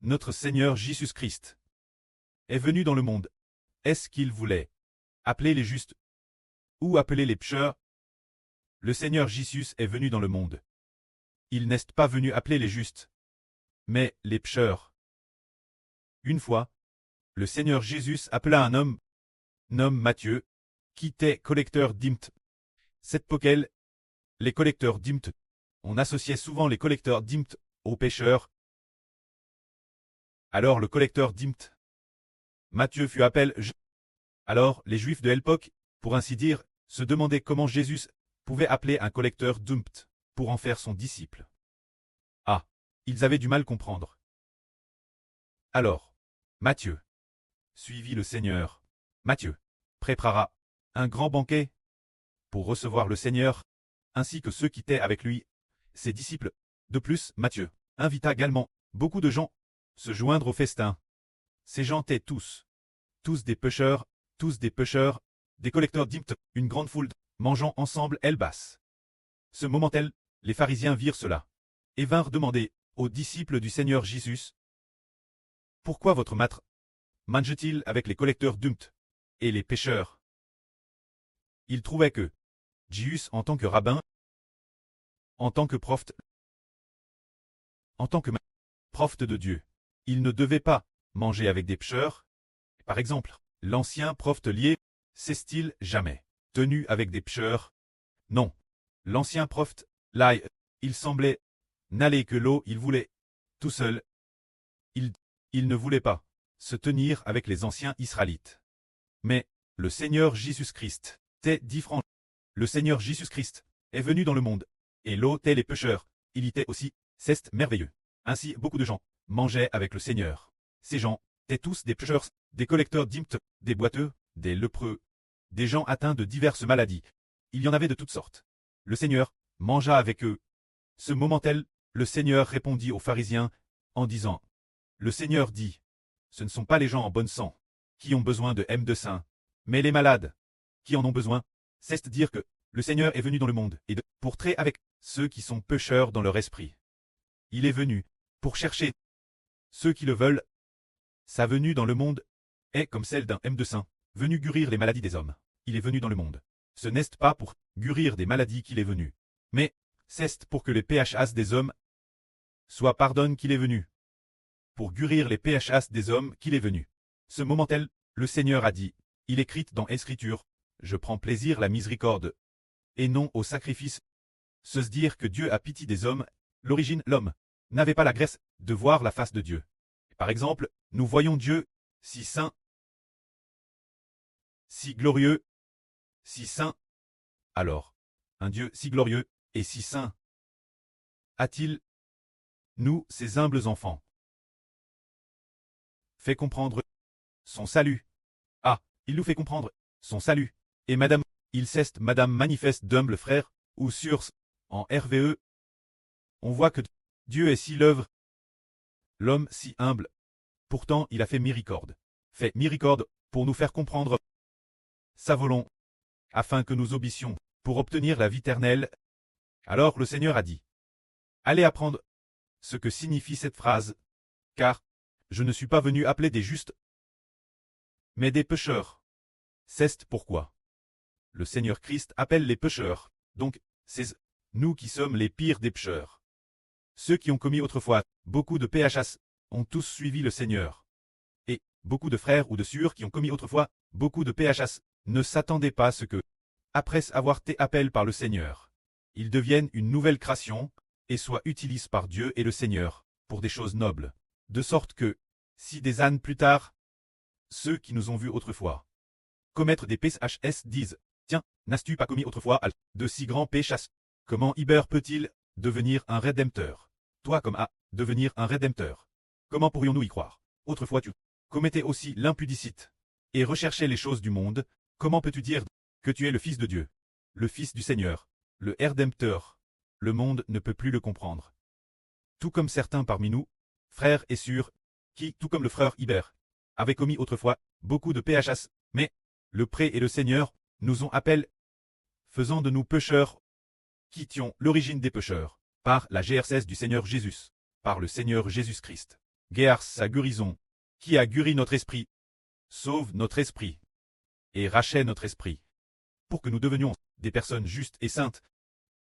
notre Seigneur Jésus-Christ est venu dans le monde. Est-ce qu'il voulait appeler les justes ou appeler les pécheurs? Le Seigneur Jésus est venu dans le monde. Il n'est pas venu appeler les justes, mais les pécheurs. Une fois, le Seigneur Jésus appela un homme, nommé Matthieu, qui était collecteur d'impôts. Cette époque, les collecteurs d'impôts, on associait souvent les collecteurs d'impôts aux pécheurs. Alors le collecteur d'impôts, Matthieu fut appelé. Alors les Juifs de l'époque, pour ainsi dire, se demandaient comment Jésus pouvait appeler un collecteur d'impôts pour en faire son disciple. Ah, ils avaient du mal à comprendre. Alors, Matthieu suivit le Seigneur. Matthieu préparera un grand banquet pour recevoir le Seigneur, ainsi que ceux qui étaient avec lui, ses disciples. De plus, Matthieu invita également beaucoup de gens se joindre au festin. Ces gens étaient tous des pécheurs, des collecteurs d'impôts, une grande foule mangeant ensemble elle basse. Ce moment-là, les pharisiens virent cela et vinrent demander aux disciples du Seigneur Jésus: pourquoi votre maître mange-t-il avec les collecteurs d'impôts et les pécheurs? Ils trouvaient que Jésus, en tant que rabbin, en tant que prophète, prophète de Dieu, il ne devait pas manger avec des pécheurs. Par exemple, l'ancien prophète lié, s'est-il jamais tenu avec des pécheurs? Non. L'ancien prophète, là, il semblait n'aller que l'eau, il voulait, tout seul. Il ne voulait pas se tenir avec les anciens Israélites. Mais le Seigneur Jésus-Christ était différent. Le Seigneur Jésus-Christ est venu dans le monde, et l'eau tel les pécheurs, il y était aussi, c'est merveilleux. Ainsi beaucoup de gens mangeaient avec le Seigneur. Ces gens étaient tous des pécheurs, des collecteurs d'impôts, des boiteux, des lépreux, des gens atteints de diverses maladies. Il y en avait de toutes sortes. Le Seigneur mangea avec eux. Ce moment-là, le Seigneur répondit aux pharisiens en disant: le Seigneur dit, ce ne sont pas les gens en bonne sang qui ont besoin de médecins, mais les malades qui en ont besoin. C'est-à-dire que le Seigneur est venu dans le monde et pour traiter avec ceux qui sont pécheurs dans leur esprit. Il est venu pour chercher ceux qui le veulent. Sa venue dans le monde est comme celle d'un médecin venu guérir les maladies des hommes. Il est venu dans le monde. Ce n'est pas pour guérir des maladies qu'il est venu, mais c'est pour que les péchés des hommes soient pardonnés qu'il est venu. Pour guérir les péchés des hommes qu'il est venu. Ce moment-là, le Seigneur a dit, il est écrit dans l'Écriture, je prends plaisir à la miséricorde, et non au sacrifice. Se dire que Dieu a pitié des hommes, l'origine, l'homme n'avait pas la grâce de voir la face de Dieu. Par exemple, nous voyons Dieu, si saint, si glorieux, si saint. Alors, un Dieu si glorieux et si saint a-t-il, nous, ses humbles enfants, fait comprendre son salut? Ah, il nous fait comprendre son salut. Et madame, il ceste madame manifeste d'humble frère, ou sur en RVE. On voit que Dieu est si l'œuvre, l'homme si humble. Pourtant il a fait miséricorde. Fait miséricorde pour nous faire comprendre sa volonté, afin que nous obéissions, pour obtenir la vie éternelle. Alors le Seigneur a dit: allez apprendre ce que signifie cette phrase, car je ne suis pas venu appeler des justes, mais des pécheurs. C'est pourquoi le Seigneur Christ appelle les pécheurs, donc c'est nous qui sommes les pires des pécheurs. Ceux qui ont commis autrefois beaucoup de péchés ont tous suivi le Seigneur. Et beaucoup de frères ou de sœurs qui ont commis autrefois beaucoup de péchés ne s'attendaient pas à ce que, après avoir été appelés par le Seigneur, ils deviennent une nouvelle création et soient utilisés par Dieu et le Seigneur pour des choses nobles. De sorte que, si des années plus tard, ceux qui nous ont vus autrefois commettre des péchés disent: tiens, n'as-tu pas commis autrefois de si grands péchés? Comment Iber peut-il devenir un rédempteur? Toi comme devenir un rédempteur. Comment pourrions-nous y croire? Autrefois tu commettais aussi l'impudicité et recherchais les choses du monde. Comment peux-tu dire que tu es le Fils de Dieu, le Fils du Seigneur, le rédempteur? Le monde ne peut plus le comprendre. Tout comme certains parmi nous, frères et sœurs, qui, tout comme le frère Iber, avaient commis autrefois beaucoup de péchés, mais le pré et le Seigneur nous ont appelés, faisant de nous pécheurs, quittions l'origine des pécheurs, par la GRCS du Seigneur Jésus, par le Seigneur Jésus-Christ. Guéars sa guérison, qui a guéri notre esprit, sauve notre esprit, et rachète notre esprit, pour que nous devenions des personnes justes et saintes.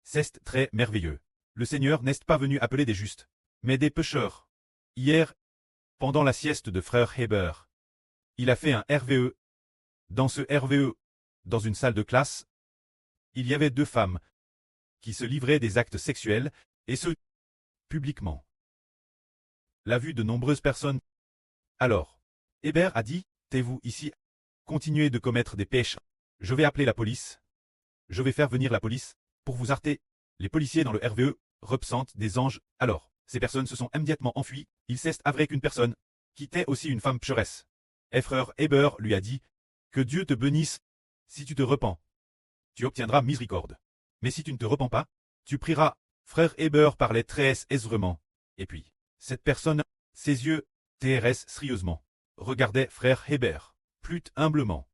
C'est très merveilleux. Le Seigneur n'est pas venu appeler des justes, mais des pécheurs. Hier, pendant la sieste de frère Heber, il a fait un RVE. Dans ce RVE, dans une salle de classe, il y avait 2 femmes qui se livraient des actes sexuels, et ce, publiquement. La vue de nombreuses personnes. Alors, Heber a dit, taisez-vous ici, continuez de commettre des péchés. Je vais appeler la police. Je vais faire venir la police, pour vous arrêter. Les policiers dans le RVE représentent des anges. Alors, ces personnes se sont immédiatement enfuies. Il s'est avéré qu'une personne, qui était aussi une femme pécheresse. Et frère Heber lui a dit, que Dieu te bénisse. Si tu te repens, tu obtiendras miséricorde. Mais si tu ne te repens pas, tu prieras. Frère Heber parlait très aisément. Et puis, cette personne, ses yeux, TRS sérieusement, regardait frère Heber, plus humblement.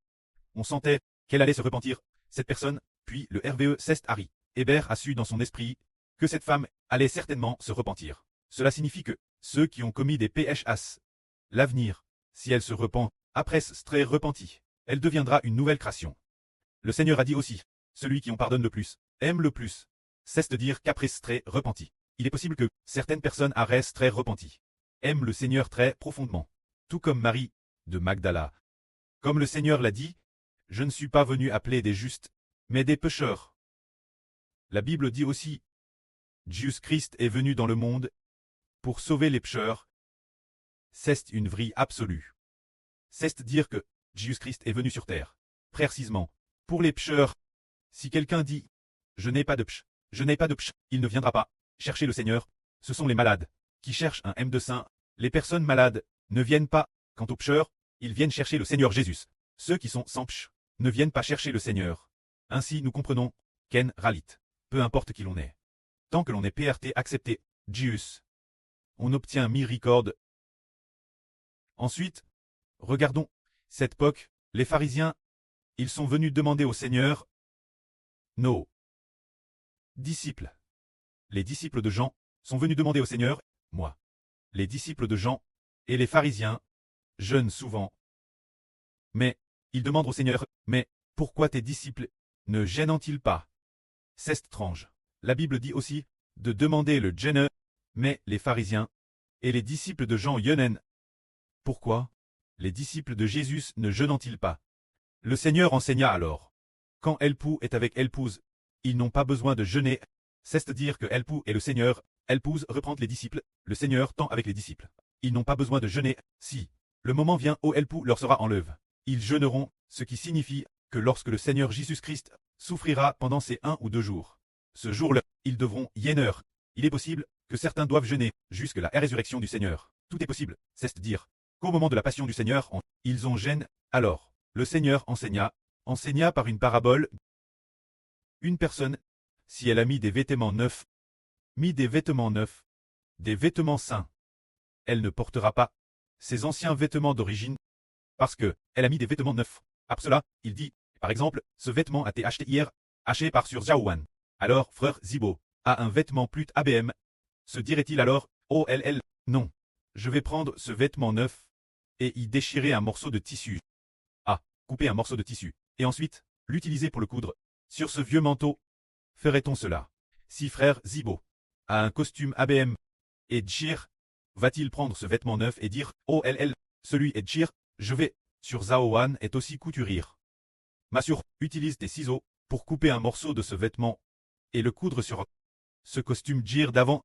On sentait qu'elle allait se repentir, cette personne, puis le RVE s'est arrêté. Heber a su dans son esprit que cette femme allait certainement se repentir. Cela signifie que ceux qui ont commis des PHS, l'avenir, si elle se repent, après s'être repentie, elle deviendra une nouvelle création. Le Seigneur a dit aussi, celui qui en pardonne le plus, aime le plus. Cesse de dire qu'après s'être repenti. Il est possible que certaines personnes restent très repenties, aiment le Seigneur très profondément, tout comme Marie de Magdala. Comme le Seigneur l'a dit, je ne suis pas venu appeler des justes, mais des pécheurs. La Bible dit aussi, Jésus-Christ est venu dans le monde pour sauver les pécheurs. C'est une vraie absolue. C'est dire que Jésus-Christ est venu sur terre, précisément, pour les pécheurs. Si quelqu'un dit, je n'ai pas de péché, je n'ai pas de péché, il ne viendra pas chercher le Seigneur. Ce sont les malades qui cherchent un M de saint. Les personnes malades ne viennent pas. Quant aux pécheurs, ils viennent chercher le Seigneur Jésus. Ceux qui sont sans péché ne viennent pas chercher le Seigneur. Ainsi nous comprenons qu'en ralit, peu importe qui l'on est. Tant que l'on est PRT accepté, Jésus, on obtient miséricorde. Ensuite, regardons cette époque, les pharisiens, ils sont venus demander au Seigneur, nos disciples. Les disciples de Jean sont venus demander au Seigneur, moi. Les disciples de Jean et les pharisiens jeûnent souvent. Mais, ils demandent au Seigneur, mais pourquoi tes disciples ne gênent-ils pas? C'est étrange. La Bible dit aussi de demander le jeûne, mais les pharisiens et les disciples de Jean jeûnent. Pourquoi les disciples de Jésus ne jeûnent-ils pas? Le Seigneur enseigna alors. Quand époux est avec épouse, ils n'ont pas besoin de jeûner. C'est-à-dire que époux et le Seigneur, épouse reprend les disciples, le Seigneur tend avec les disciples. Ils n'ont pas besoin de jeûner. Si le moment vient où époux leur sera enlevé, ils jeûneront, ce qui signifie que lorsque le Seigneur Jésus-Christ souffrira pendant ces 1 ou 2 jours, ce jour-là, ils devront jeûner. Il est possible que certains doivent jeûner jusqu'à la résurrection du Seigneur. Tout est possible, c'est-à-dire qu'au moment de la passion du Seigneur, ils ont jeûné. Alors, le Seigneur enseigna par une parabole. Une personne, si elle a mis des vêtements neufs, des vêtements sains, elle ne portera pas ses anciens vêtements d'origine, parce que elle a mis des vêtements neufs. Après cela, il dit, par exemple, ce vêtement a été acheté hier, acheté par sur Zhaowan. Alors, frère Zibo a un vêtement plus ABM. Se dirait-il alors, oh non, je vais prendre ce vêtement neuf et y déchirer un morceau de tissu. Ah, couper un morceau de tissu, et ensuite, l'utiliser pour le coudre. Sur ce vieux manteau, ferait-on cela? Si frère Zibo a un costume ABM et Djir, va-t-il prendre ce vêtement neuf et dire, oh celui est Djir, je vais, sur Zhaowan est aussi couturier. Massur, utilise tes ciseaux pour couper un morceau de ce vêtement et le coudre sur ce costume Djir d'avant.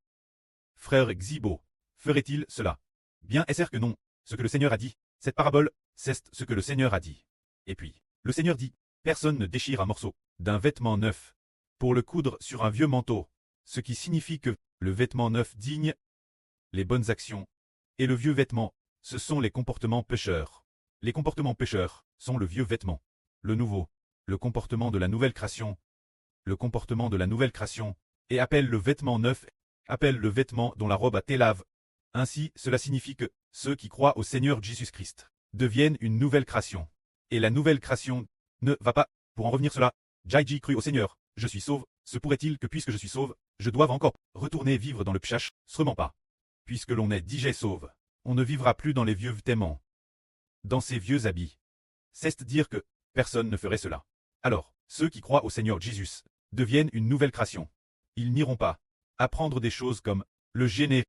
Frère Zibo, ferait-il cela? Bien est-ce que non, ce que le Seigneur a dit, cette parabole, c'est ce que le Seigneur a dit. Et puis, le Seigneur dit, personne ne déchire un morceau d'un vêtement neuf pour le coudre sur un vieux manteau, ce qui signifie que le vêtement neuf digne les bonnes actions, et le vieux vêtement, ce sont les comportements pécheurs. Les comportements pécheurs sont le vieux vêtement. Le nouveau, le comportement de la nouvelle création. Le comportement de la nouvelle création, et appelle le vêtement neuf, appelle le vêtement dont la robe a été lave. Ainsi, cela signifie que ceux qui croient au Seigneur Jésus-Christ deviennent une nouvelle création. Et la nouvelle création ne va pas, pour en revenir cela, Jaiji crut au Seigneur, je suis sauve, se pourrait-il que puisque je suis sauve, je doive encore retourner vivre dans le pchach, sûrement pas. Puisque l'on est DJ sauve, On ne vivra plus dans les vieux vêtements, dans ces vieux habits. C'est dire que personne ne ferait cela. Alors, ceux qui croient au Seigneur Jésus deviennent une nouvelle création. Ils n'iront pas apprendre des choses comme le jeûner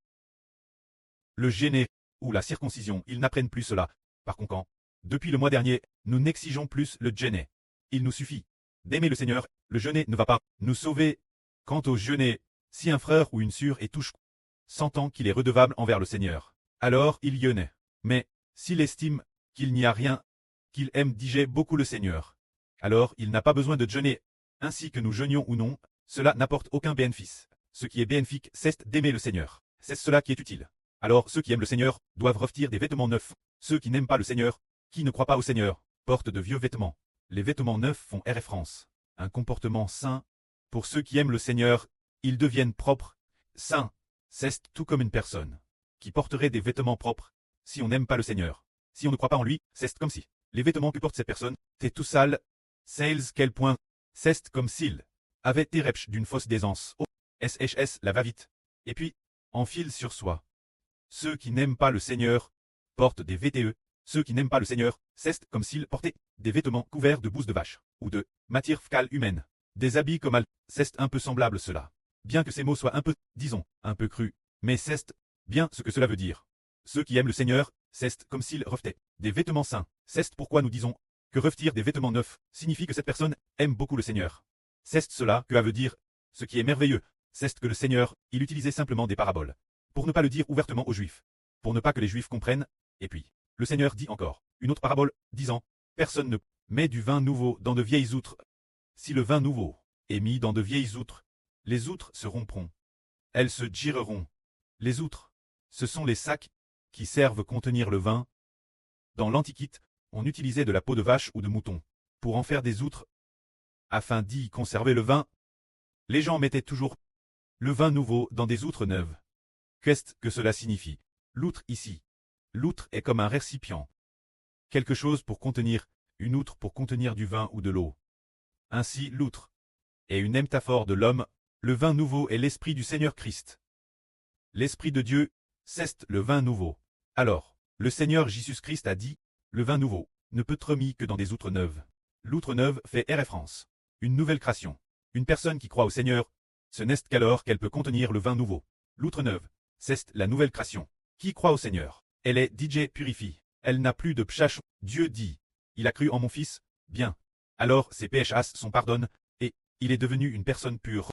ou la circoncision. Ils n'apprennent plus cela. Par conséquent, depuis le mois dernier, nous n'exigeons plus le jeûner. Il nous suffit d'aimer le Seigneur. Le jeûner ne va pas nous sauver. Quant au jeûner, si un frère ou une sœur est touché, sentant qu'il est redevable envers le Seigneur, alors il jeûne. Mais s'il estime qu'il n'y a rien, qu'il aime diger beaucoup le Seigneur, alors il n'a pas besoin de jeûner. Ainsi que nous jeûnions ou non, cela n'apporte aucun bénéfice. Ce qui est bénéfique, c'est d'aimer le Seigneur. C'est cela qui est utile. Alors ceux qui aiment le Seigneur doivent revêtir des vêtements neufs. Ceux qui n'aiment pas le Seigneur, qui ne croient pas au Seigneur, portent de vieux vêtements. Les vêtements neufs font référence à un comportement saint. Pour ceux qui aiment le Seigneur, ils deviennent propres, saints. C'est tout comme une personne qui porterait des vêtements propres si on n'aime pas le Seigneur. Si on ne croit pas en lui, c'est comme si les vêtements que porte cette personne étaient tout sales. Sales quel point. C'est comme s'il avait été repch d'une fausse d'aisance. Oh, SHS la va-vite. Et puis, enfile sur soi. Ceux qui n'aiment pas le Seigneur portent des VTE. Ceux qui n'aiment pas le Seigneur, c'est comme s'ils portaient des vêtements couverts de bouse de vache, ou de matière fécale humaine. Des habits comme c'est un peu semblable cela. Bien que ces mots soient un peu, disons, un peu crus, mais c'est bien ce que cela veut dire. Ceux qui aiment le Seigneur, c'est comme s'ils revêtaient des vêtements saints. C'est pourquoi nous disons que revêtir des vêtements neufs signifie que cette personne aime beaucoup le Seigneur. C'est cela que veut dire ce qui est merveilleux. C'est que le Seigneur, il utilisait simplement des paraboles, pour ne pas le dire ouvertement aux Juifs, pour ne pas que les Juifs comprennent, et puis, le Seigneur dit encore une autre parabole, disant, personne ne met du vin nouveau dans de vieilles outres. Si le vin nouveau est mis dans de vieilles outres, les outres se rompront. Elles se gireront. Les outres, ce sont les sacs qui servent contenir le vin. Dans l'Antiquité, on utilisait de la peau de vache ou de mouton pour en faire des outres. Afin d'y conserver le vin, les gens mettaient toujours le vin nouveau dans des outres neuves. Qu'est-ce que cela signifie? L'outre ici. L'outre est comme un récipient. Quelque chose pour contenir, une outre pour contenir du vin ou de l'eau. Ainsi l'outre est une métaphore de l'homme. Le vin nouveau est l'esprit du Seigneur Christ. L'esprit de Dieu, c'est le vin nouveau. Alors, le Seigneur Jésus-Christ a dit, le vin nouveau ne peut être mis que dans des outres neuves. L'outre neuve fait référence. Une nouvelle création. Une personne qui croit au Seigneur, ce n'est qu'alors qu'elle peut contenir le vin nouveau. L'outre neuve, c'est la nouvelle création. Qui croit au Seigneur, elle est DJ purifie. Elle n'a plus de pchach. Dieu dit, il a cru en mon fils, bien. Alors ses péchas sont pardonnés, et il est devenu une personne pure.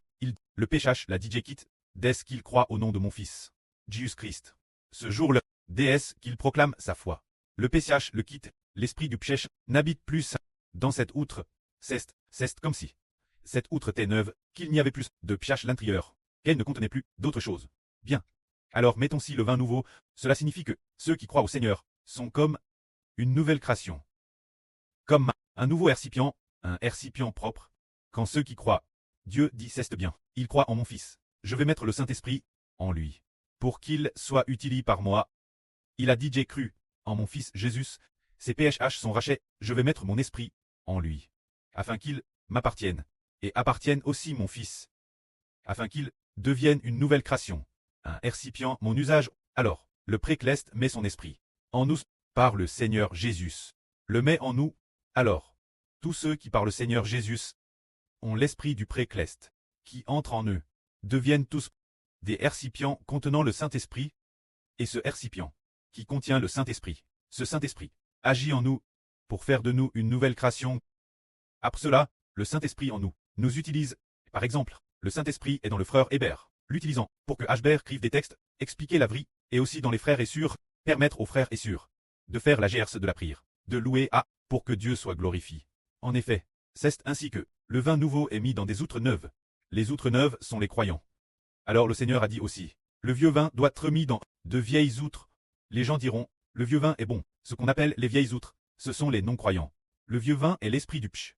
Le péchach la DJ quitte, dès qu'il croit au nom de mon fils, Jésus-Christ. Ce jour-là, dès qu'il proclame sa foi, le péchach le quitte, l'esprit du péché n'habite plus dans cette outre. C'est comme si cette outre était neuve, qu'il n'y avait plus de péchach à l'intérieur, qu'elle ne contenait plus d'autre chose. Bien. Alors mettons-ci le vin nouveau, cela signifie que ceux qui croient au Seigneur sont comme une nouvelle création. Comme un nouveau récipient, un récipient propre. Quand ceux qui croient, Dieu dit c'est bien, il croit en mon fils. Je vais mettre le Saint-Esprit en lui, pour qu'il soit utilisé par moi. Il a dit j'ai cru en mon fils Jésus, ses PHH sont rachés, je vais mettre mon esprit en lui, afin qu'il m'appartienne, et appartienne aussi mon fils, afin qu'il devienne une nouvelle création, un récipient, mon usage. Alors, le précleste met son esprit en nous, par le Seigneur Jésus, le met en nous. Alors, tous ceux qui par le Seigneur Jésus ont l'esprit du précleste, qui entre en eux, deviennent tous des récipients contenant le Saint-Esprit, et ce récipient, qui contient le Saint-Esprit, ce Saint-Esprit, agit en nous, pour faire de nous une nouvelle création. Après cela, le Saint-Esprit en nous, nous utilise. Par exemple, le Saint-Esprit est dans le frère Hébert, l'utilisant, pour que Hébert écrive des textes, expliquer la vie, et aussi dans les frères et sœurs, permettre aux frères et sœurs de faire la gerce de la prière, de louer à, pour que Dieu soit glorifié. En effet, c'est ainsi que le vin nouveau est mis dans des outres neuves. Les outres neuves sont les croyants. Alors le Seigneur a dit aussi, le vieux vin doit être mis dans de vieilles outres. Les gens diront, le vieux vin est bon. Ce qu'on appelle les vieilles outres, ce sont les non-croyants. Le vieux vin est l'esprit du pch.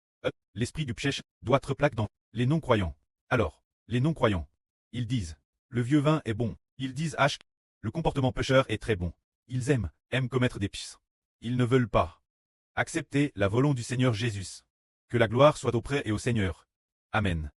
L'esprit du pchèche doit être plaqué dans les non-croyants. Alors, les non-croyants, ils disent, le vieux vin est bon. Ils disent H, le comportement pécheur est très bon. Ils aiment commettre des pis. Ils ne veulent pas accepter la volonté du Seigneur Jésus. Que la gloire soit auprès et au Seigneur. Amen.